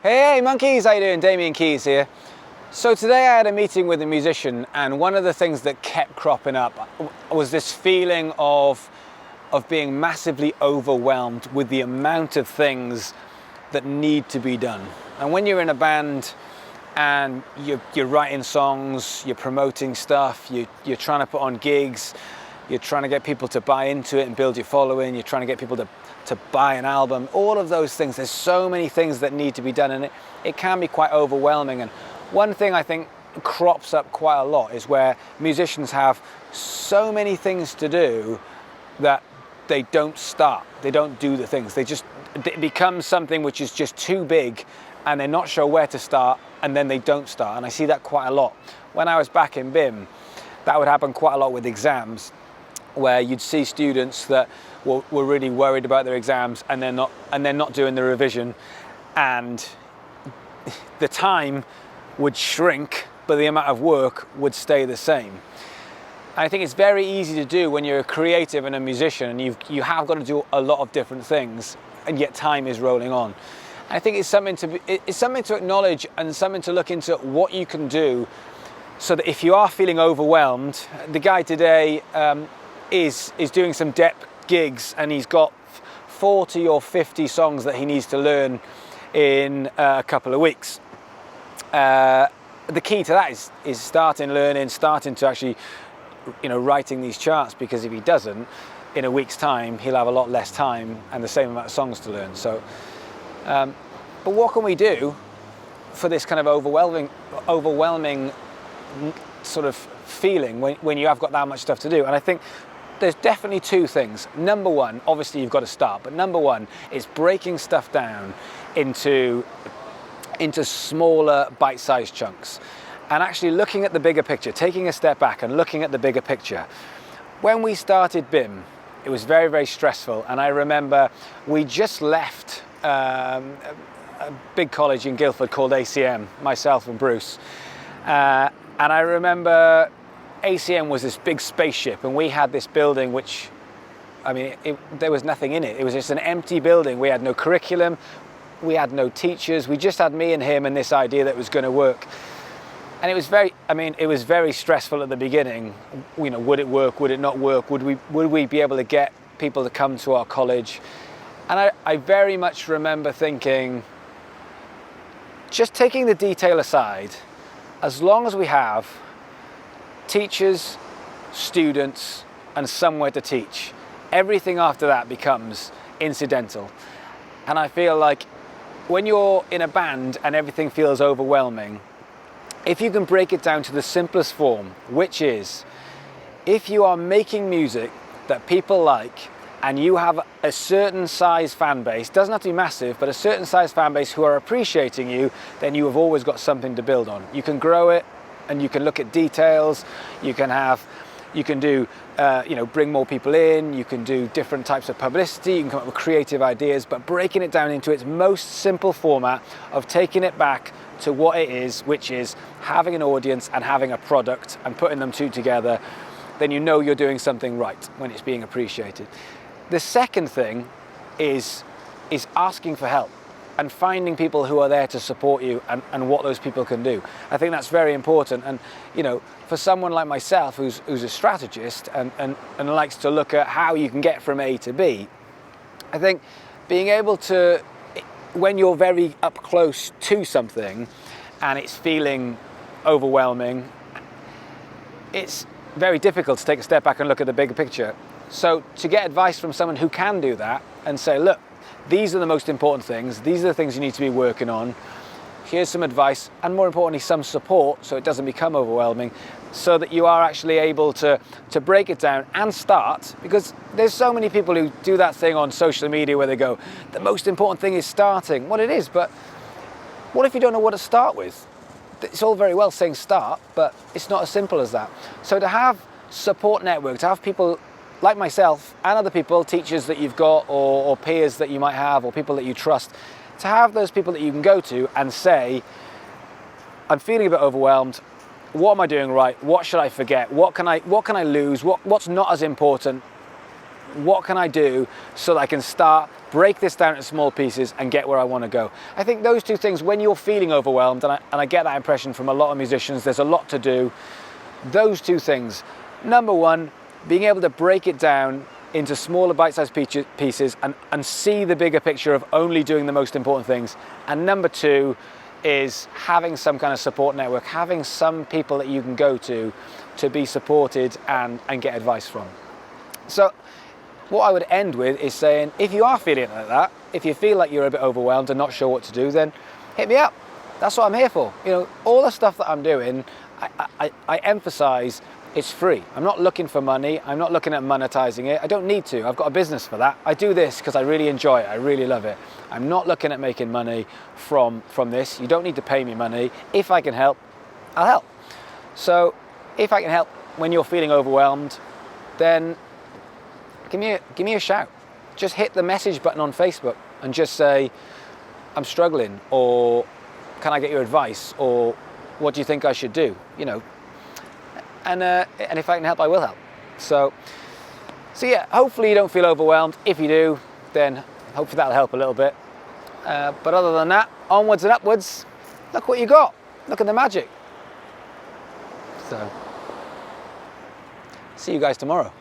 Hey monkeys, how you doing? Damian Keys here. So today I had a meeting with a musician, and one of the things that kept cropping up was this feeling of being massively overwhelmed with the amount of things that need to be done. And when you're in a band and you're writing songs, you're promoting stuff, you're trying to put on gigs, you're trying to get people to buy into it and build your following, you're trying to get people to buy an album, all of those things, there's so many things that need to be done, and it can be quite overwhelming. And one thing I think crops up quite a lot is where musicians have so many things to do that they don't start, they don't do the things, it becomes something which is just too big and they're not sure where to start, and then they don't start. And I see that quite a lot. When I was back in BIM, that would happen quite a lot with exams, where you'd see students that were really worried about their exams and they're not doing the revision, and the time would shrink but the amount of work would stay the same. And I think it's very easy to do when you're a creative and a musician and you have got to do a lot of different things, and yet time is rolling on. And I think it's something to acknowledge and something to look into what you can do, so that if you are feeling overwhelmed, the guy today is doing some depth gigs, and he's got 40 or 50 songs that he needs to learn in a couple of weeks. The key to that is starting to actually, writing these charts, because if he doesn't, in a week's time, he'll have a lot less time and the same amount of songs to learn. So, but what can we do for this kind of overwhelming sort of feeling when you have got that much stuff to do? And I think there's definitely two things. Number one, obviously you've got to start, but number one is breaking stuff down into smaller bite-sized chunks and actually looking at the bigger picture, taking a step back and looking at the bigger picture. When we started BIM, it was very, very stressful, and I remember we just left a big college in Guildford called ACM, myself and Bruce, and I remember ACM was this big spaceship, and we had this building which, there was nothing in it. It was just an empty building. We had no curriculum, we had no teachers, we just had me and him and this idea that was going to work. And it was very stressful at the beginning. Would it work? Would it not work? Would we be able to get people to come to our college? And I very much remember thinking, just taking the detail aside, as long as we have teachers, students, and somewhere to teach, everything after that becomes incidental. And I feel like when you're in a band and everything feels overwhelming, if you can break it down to the simplest form, which is, if you are making music that people like and you have a certain size fan base, doesn't have to be massive, but a certain size fan base who are appreciating you, then you have always got something to build on. You can grow it, and you can look at details, you can do, bring more people in, you can do different types of publicity, you can come up with creative ideas, but breaking it down into its most simple format of taking it back to what it is, which is having an audience and having a product and putting them two together, then you know you're doing something right when it's being appreciated. The second thing is asking for help and finding people who are there to support you and what those people can do. I think that's very important. And for someone like myself who's a strategist and likes to look at how you can get from A to B, I think being able to, when you're very up close to something and it's feeling overwhelming, it's very difficult to take a step back and look at the bigger picture. So to get advice from someone who can do that and say, look, these are the most important things, these are the things you need to be working on, here's some advice, and more importantly, some support so it doesn't become overwhelming, so that you are actually able to break it down and start. Because there's so many people who do that thing on social media where they go, the most important thing is starting. Well, it is, but what if you don't know what to start with? It's all very well saying start, but it's not as simple as that. So to have support network, to have people like myself and other people, teachers that you've got or peers that you might have or people that you trust, to have those people that you can go to and say, I'm feeling a bit overwhelmed, what am I doing right, what should I forget, what can I lose, what's not as important, what can I do so that I can start break this down into small pieces and get where I want to go. I think those two things, when you're feeling overwhelmed, and I get that impression from a lot of musicians, there's a lot to do. Those two things. Number one, being able to break it down into smaller bite-sized pieces and see the bigger picture of only doing the most important things. And number two is having some kind of support network, having some people that you can go to be supported and get advice from. So what I would end with is saying, if you are feeling like that, if you feel like you're a bit overwhelmed and not sure what to do, then hit me up. That's what I'm here for. You know, all the stuff that I'm doing, I emphasize it's free. I'm not looking for money. I'm not looking at monetizing it. I don't need to. I've got a business for that. I do this because I really enjoy it. I really love it. I'm not looking at making money from this. You don't need to pay me money. If I can help, I'll help. So if I can help when you're feeling overwhelmed, then give me a shout. Just hit the message button on Facebook and just say, I'm struggling, or can I get your advice, or what do you think I should do? You know, and if I can help, I will help. So yeah, hopefully you don't feel overwhelmed. If you do, then hopefully that'll help a little bit. But other than that, onwards and upwards. Look what you got. Look at the magic. So see you guys tomorrow.